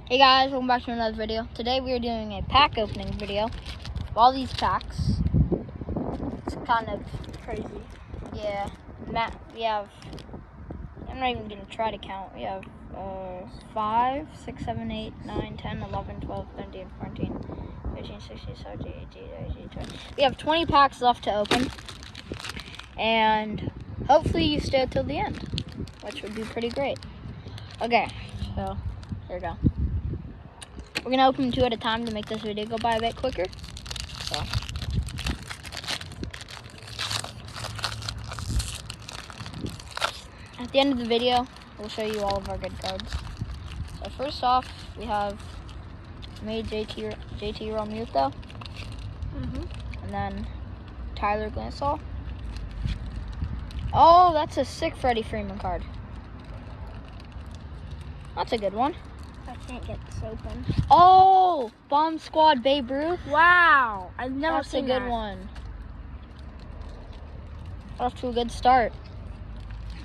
Hey guys, welcome back to another video. Today we are doing a pack opening video of all these packs. It's kind of Crazy. yeah. We have, I'm not even gonna try to count. We have 5, 6, 7, 8, 9, 10, 11, 12, 13, 14, 15, 16, 17, 18, 19, 20. We have 20 packs left to open. And hopefully you stay till the end, which would be pretty great. Okay, so here we go. We're going to open 2 at a time to make this video go by a bit quicker. So. At the end of the video, we'll show you all of our good cards. So first off, we have made JT Realmuto. And then Tyler Glansall. Oh, that's a sick Freddie Freeman card. That's a good one. I can't get this open. Oh, Bomb Squad Babe Ruth. Wow, I've never That's a seen good that. one. Off to a good start.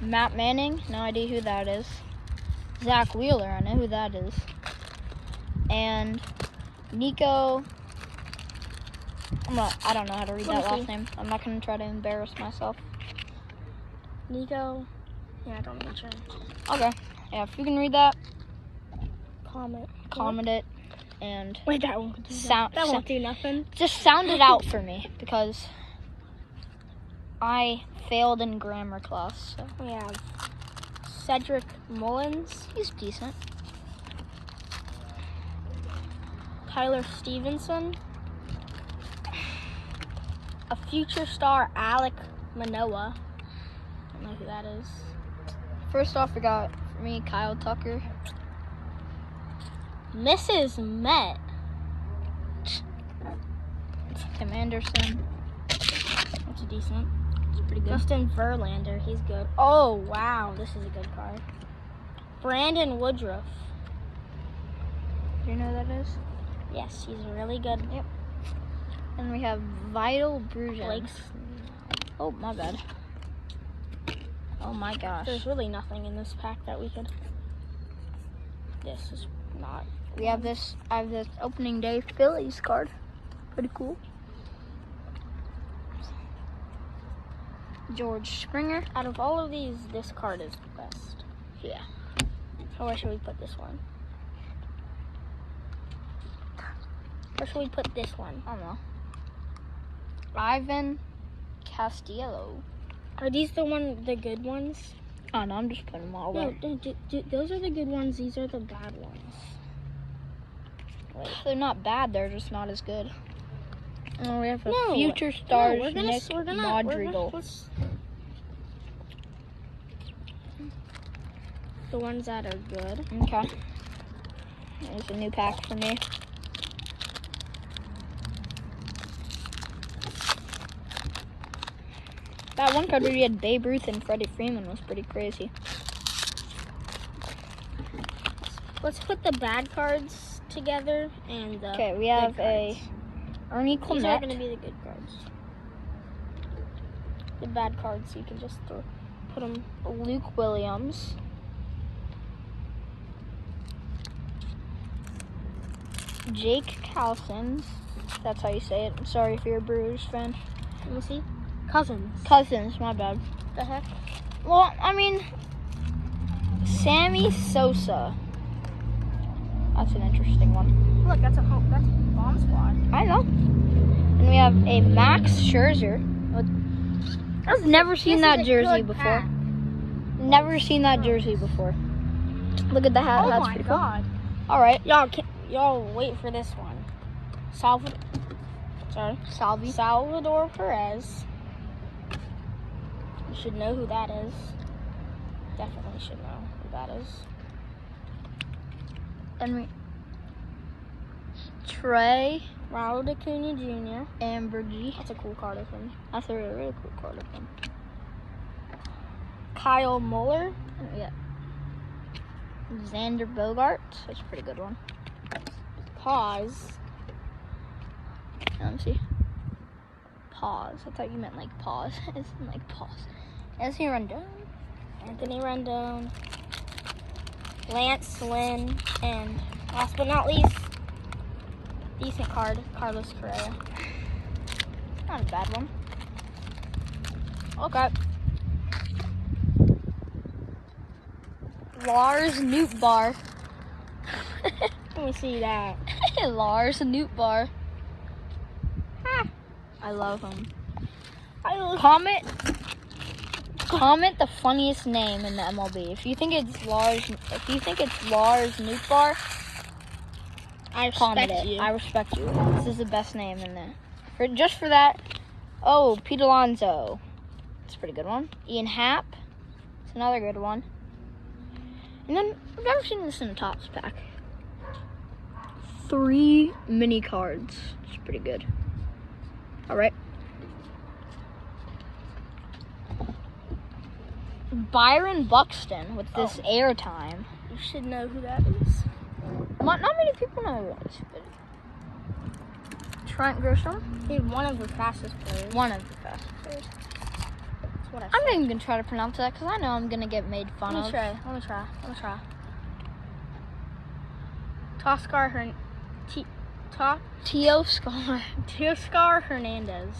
Matt Manning, no idea who that is. Zach Wheeler, I know who that is. And Nico, I don't know how to read that last name. I'm not going to try to embarrass myself. Nico, yeah, I don't know which one. Okay, yeah, if you can read that, comment it, and Wait, that won't do that won't do nothing. Just sound it out for me, because I failed in grammar class. So. We have Cedric Mullins. He's decent. Tyler Stevenson. A future star, Alec Manoa. I don't know who that is. First off, we got for me Kyle Tucker. Mrs. Met. Tim Anderson. That's decent. It's pretty good. Justin Verlander, he's good. Oh, wow, this is a good card. Brandon Woodruff. Do you know who that is? Yes, he's really good. Yep. And we have Vital Brujan. Blake's. Oh, my bad. Oh my gosh. There's really nothing in this pack that we could. This is not. I have this opening day Phillies card. Pretty cool. George Springer. Out of all of these, this card is the best. Yeah. So where should we put this one? Where should we put this one? I don't know. Ivan Castillo. Are these the good ones? Oh no, I'm just putting them all away. No, those are the good ones. These are the bad ones. Wait. They're not bad. They're just not as good. And we have a No, future stars no, Nick Madrigal. The ones that are good. Okay. There's a new pack for me. That one card where you had Babe Ruth and Freddie Freeman was pretty crazy. Let's put the bad cards together and the Okay, we have a Ernie These are Clement. going to be the good cards. The bad cards, you can just put them. Luke Williams. Jake Cousins. That's how you say it. I'm sorry if you're a Brewers fan. Let me see. Cousins, my bad. The heck? Well, I mean, Sammy Sosa. That's an interesting one. Look, that's a bomb squad. I know. And we have a Max Scherzer. I've never seen that jersey before. Never seen that jersey before. Look at the hat. Oh That's my pretty god. Cool. All right. Y'all wait for this one. Salvador Perez. You should know who that is. Definitely should know who that is. And we Trey Ronald Acuna Jr. Ambergy. That's a cool card of him. That's a really, really cool card of him. Kyle Muller. Yeah. Xander Bogaerts. That's a pretty good one. Pause. Let me see. Pause. I thought you meant like pause. It's like pause. Anthony Rendon. Lance Lynn, and Last but not least, decent card, Carlos Correa. Not a bad one. Okay. Lars Nootbaar. Let me see that. Lars Nootbaar. I love him. Comment the funniest name in the MLB. If you think it's Lars Nootbaar, I comment respect it. you. I respect you. This is the best name in there. Just for that. Oh, Pete Alonso. That's a pretty good one. Ian Happ. It's another good one. And then I've never seen this in a Topps pack. 3 mini cards. It's pretty good. All right. Byron Buxton with this airtime. You should know who that is. Not many people know who it is, but Trent Grisham. He's one of the fastest players. One of the fastest players. That's what I I'm said. not even gonna try to pronounce that because I know I'm gonna get made fun Let me of. try. Toscar Teoscar Hernandez.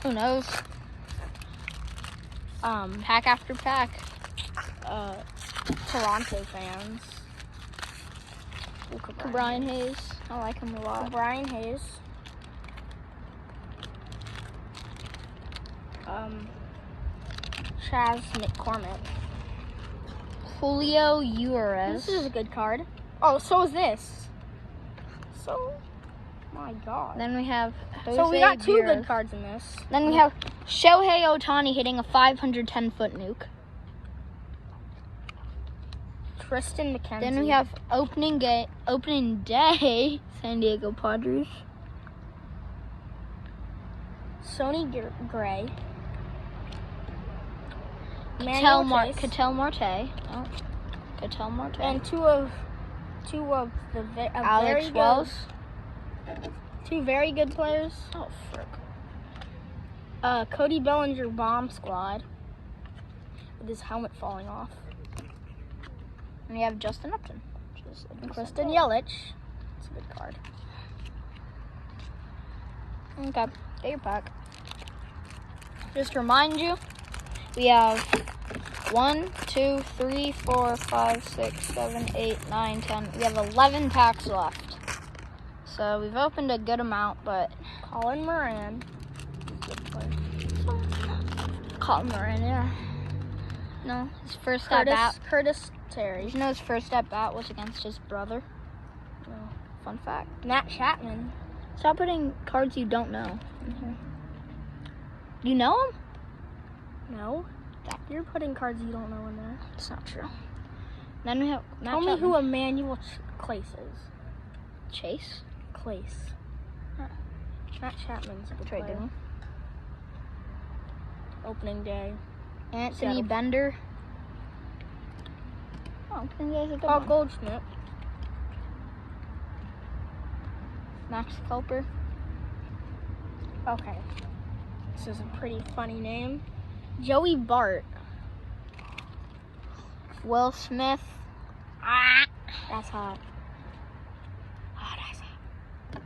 Who knows? Pack after pack. Toronto fans. Brian Hayes. I like him a lot. Brian Hayes. Chaz McCormick. Julio Urias. This is a good card. Oh, so is this. So, my God. Then we have Jose So we got 2 Beers. good cards in this. Then we have Shohei Ohtani hitting a 510-foot nuke. Tristan McKenzie. Then we have opening day, San Diego Padres. Sonny Gray. Ketel Marte. Oh. Ketel Marte. And two of the Alex very Wells. good, 2 very good players. Oh, frick. Cody Bellinger bomb squad with his helmet falling off. And we have Justin Upton. And Kristen Yelich. It's a good card. Okay, get your pack. Just to remind you, we have 1, 2, 3, 4, 5, 6, 7, 8, 9, 10. We have 11 packs left. So we've opened a good amount, but Colin Moran. Good player. Colin Moran, yeah. No, his first at bat. Curtis Terry. Did you know his first at bat was against his brother? No. Fun fact. Matt Chapman. Stop putting cards you don't know in here. You know him? No. You're putting cards you don't know in there. It's not true. Then we have Matt Tell me Chapman. who Emmanuel Clace is. Chase. Clace. Huh. Matt Chapman's a good Trade player. him. Opening day. Anthony Settle. Bender. Oh, opening day is a good Oh, one. Goldschmidt. Max Culper. Okay. This is a pretty funny name. Joey Bart. Will Smith. That's hot. That's hot.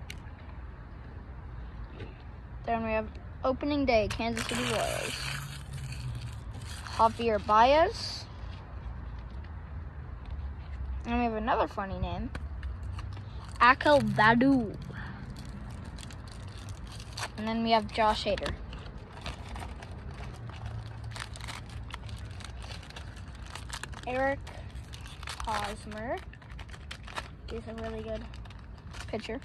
Then we have opening day, Kansas City Royals. Javier Baez. And we have another funny name. Akel Badu. And then we have Josh Hader. Eric Hosmer. He's a really good Pitcher.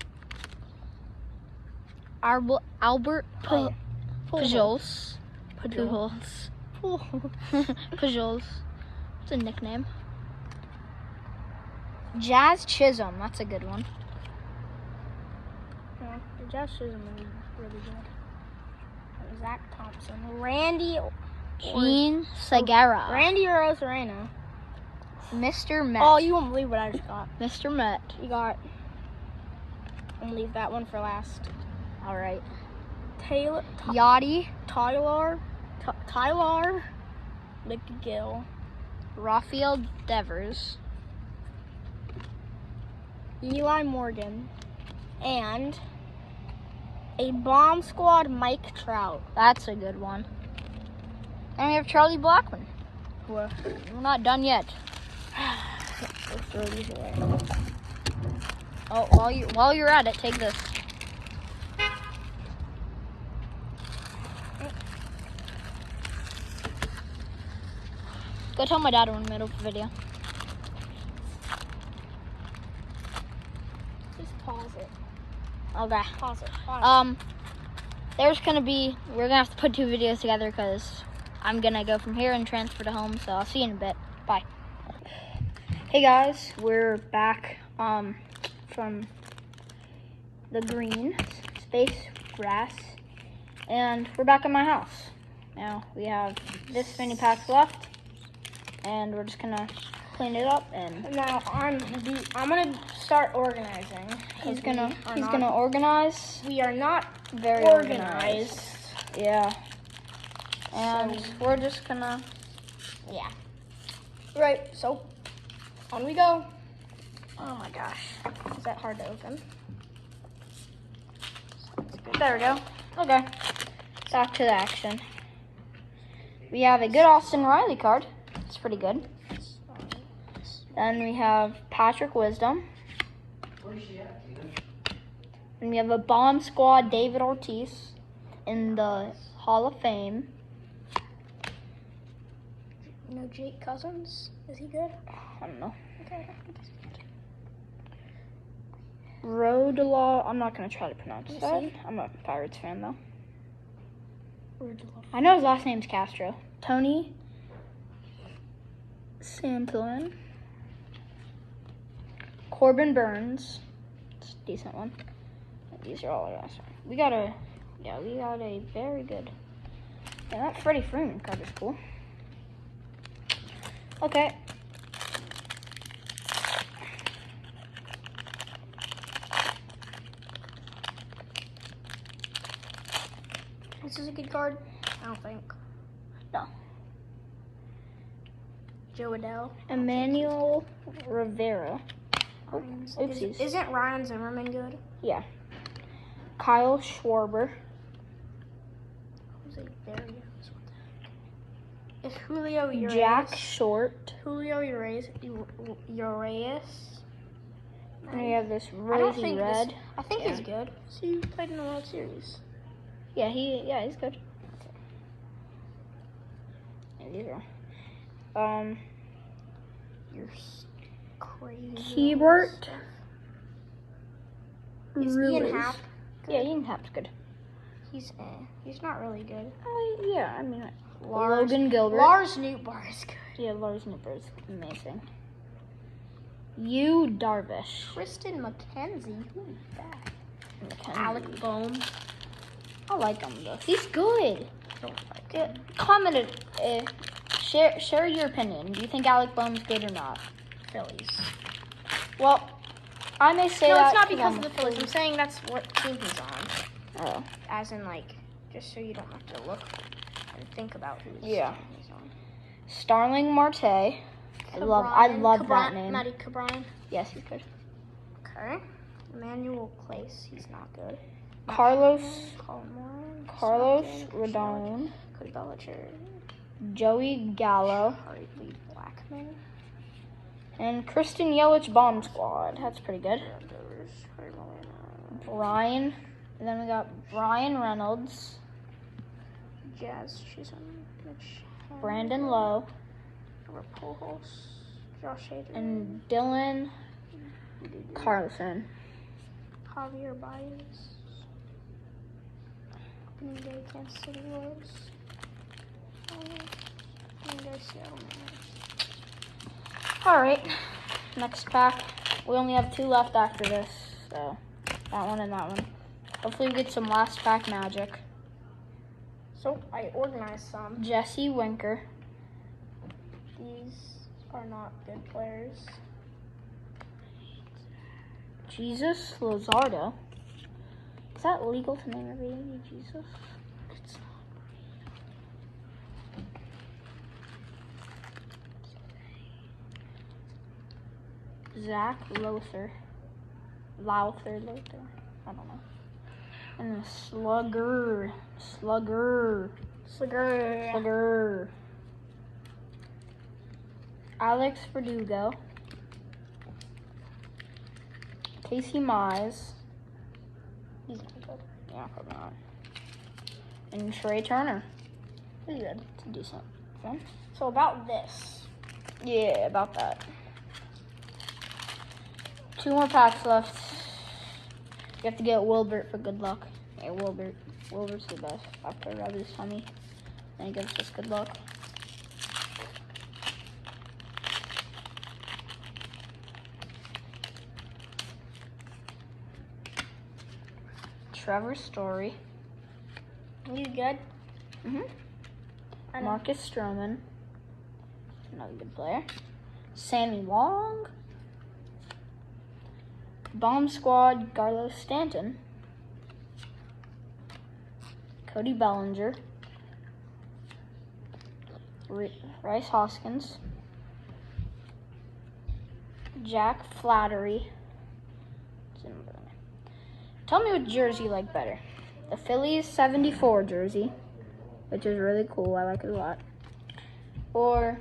Albert Pujols. Pujols. Pujols. It's a nickname. Jazz Chisholm. That's a good one. Yeah, the Josh Chisholm is really good. Zach Thompson. Randy Gene Segura. Randy Rosarena. Mr. Met. Oh, you won't believe what I just got. Mr. Met. You got. I'm gonna leave that one for last. All right. Tyler Yachty. Tyler McGill. Rafael Devers. Eli Morgan, and a Bomb Squad Mike Trout. That's a good one. And we have Charlie Blackman. We're not done yet. Let's throw these away. Oh, while you're at it, take this. Go tell my dad we're in the middle of the video. Just pause it. Okay. Pause it. We're gonna have to put 2 videos together because I'm gonna go from here and transfer to home. So I'll see you in a bit. Bye. Hey guys, we're back from the green space grass, and we're back at my house. Now we have this many packs left, and we're just gonna clean it up. And Now I'm gonna start organizing. he's gonna organize. We are not Very organized. Yeah. And we're just gonna. Yeah. Right. So on we go. Oh my gosh. Is that hard to open? There we go. Okay. Back to the action. We have a good Austin Riley card. It's pretty good. Then we have Patrick Wisdom. And we have a Bomb Squad David Ortiz in the Hall of Fame. You know Jake Cousins? Is he good? I don't know. Okay. Rodelaw. I'm not going to try to pronounce You that. see? I'm a Pirates fan, though. Rodelaw. I know his last name's Castro. Tony Santillan. Corbin Burns. It's a decent one. These are all our last. We got a very good. Yeah, that Freddie Freeman card is cool. Okay. This is a good card? I don't think. No. Joe Adele. Emmanuel Rivera. Oh, oopsies. Isn't Ryan Zimmerman good? Yeah. Kyle Schwarber. Jose Barrios. What the heck? Is Julio Urias? Jack Short. Julio Urias. And we have this I don't rosy think red. I think he's good. So he played in the World Series. Yeah, he's good. And these are You're crazy. Keybert. Is Ian Happ good? Yeah, Ian Happ's good. He's not really good. Yeah, I mean, Logan Gilbert. Lars Nootbaar is good. Yeah, Lars Nipper is amazing. You Darvish. Kristen McKenzie. Who's that? McKenzie. Alec Bohm. I like him though. He's good. Don't like Yeah, comment it. Share your opinion. Do you think Alec Bohm's good or not? Phillies. Well, I may say No, that. it's not because of the Phillies. I'm saying that's what team he's on. Oh. As in, like, just so you don't have to look and think about who's he's on. Starling Marte. I love that name. Matty Cabrine. Yes, he's good. Okay. Emmanuel Clace. He's not good. Carlos Colin Moore. Rodon. Cody Bellinger. Joey Gallo. Harley Blackman. And Kristen Yelich Bomb Squad. That's pretty good. Brian. And then we got Brian Reynolds. Jazz Chisholm. Mitch Brandon Lowe. Pujols. Josh Hader. And Dylan Carlson. Javier Baez. Opening day Kansas City Royals. Opening day Seattle Mariners. Alright. Next pack. We only have 2 left after this. So, that one and that one. Hopefully we get some last pack magic. So, I organized some. Jesse Winker. These are not good players. Jesus Luzardo. Is that legal to name everything Jesus? It's not. Zach Lothar. Lowther. I don't know. And a Slugger. Slugger. Alex Verdugo. Casey Mize. He's not good. Yeah, probably not. And Trey Turner. He's good. It's a decent one. So about this. Yeah, about that. 2 more packs left. You have to get Wilbert for good luck. Yeah, Wilbert. Wilbert's the best. After rub his tummy, and he gives us good luck. Trevor Story. He's good. Marcus Stroman. Another good player. Sammy Long. Bomb Squad, Carlos Stanton. Cody Bellinger. Rice Hoskins. Jack Flattery. Tell me what jersey you like better. The Phillies 74 jersey, which is really cool. I like it a lot. Or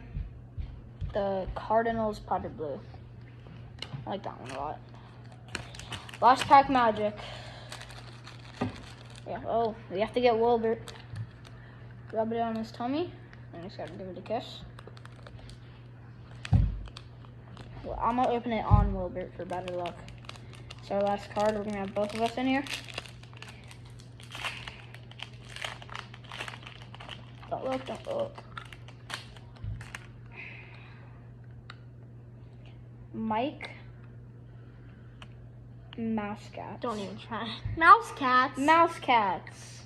the Cardinals powder blue. I like that one a lot. Last pack Magic. Yeah, oh, we have to get Wilbert. Rub it on his tummy. And just gotta give it a kiss. Well, I'm gonna open it on Wilbert for better luck. It's our last card. We're gonna have both of us in here. Don't look, don't look. Mike Mousecats. Don't even try. Mouse cats. Mousecats.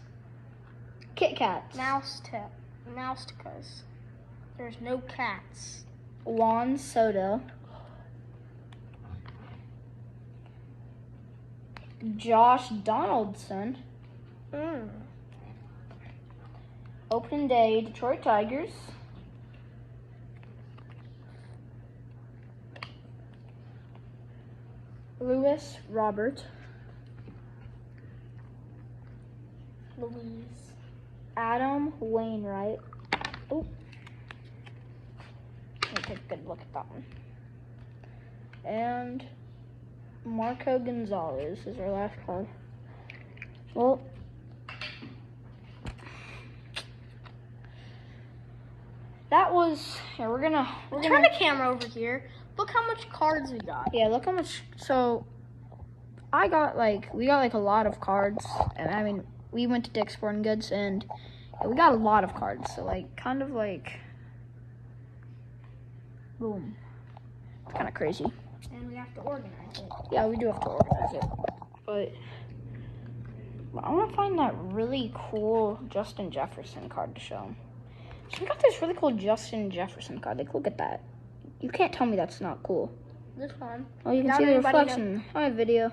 Kit Kats. Mouse tickas. There's no cats. Juan Soto. Josh Donaldson. Open day Detroit Tigers. Lewis Robert. Louise. Adam Wainwright. Oh. Let me take a good look at that one. And Marco Gonzalez is our last card. Well, that was, yeah, we're gonna Turn the camera over here. Look how much cards we got. Yeah, look how much. So we got like a lot of cards, and I mean we went to Dick's Sporting Goods, and yeah, we got a lot of cards. So like kind of like boom, it's kind of crazy. And we have to organize it. Yeah, we do have to organize it, but I want to find that really cool Justin Jefferson card to show 'em. So we got this really cool Justin Jefferson card. Like, look at that. You can't tell me that's not cool. This one. Oh, you can see the reflection on my video.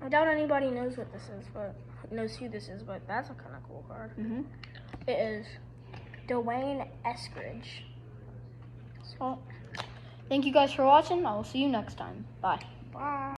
I doubt anybody knows what this is, but knows who this is. But that's a kind of cool card. It is Dwayne Eskridge. So, thank you guys for watching. I will see you next time. Bye. Bye.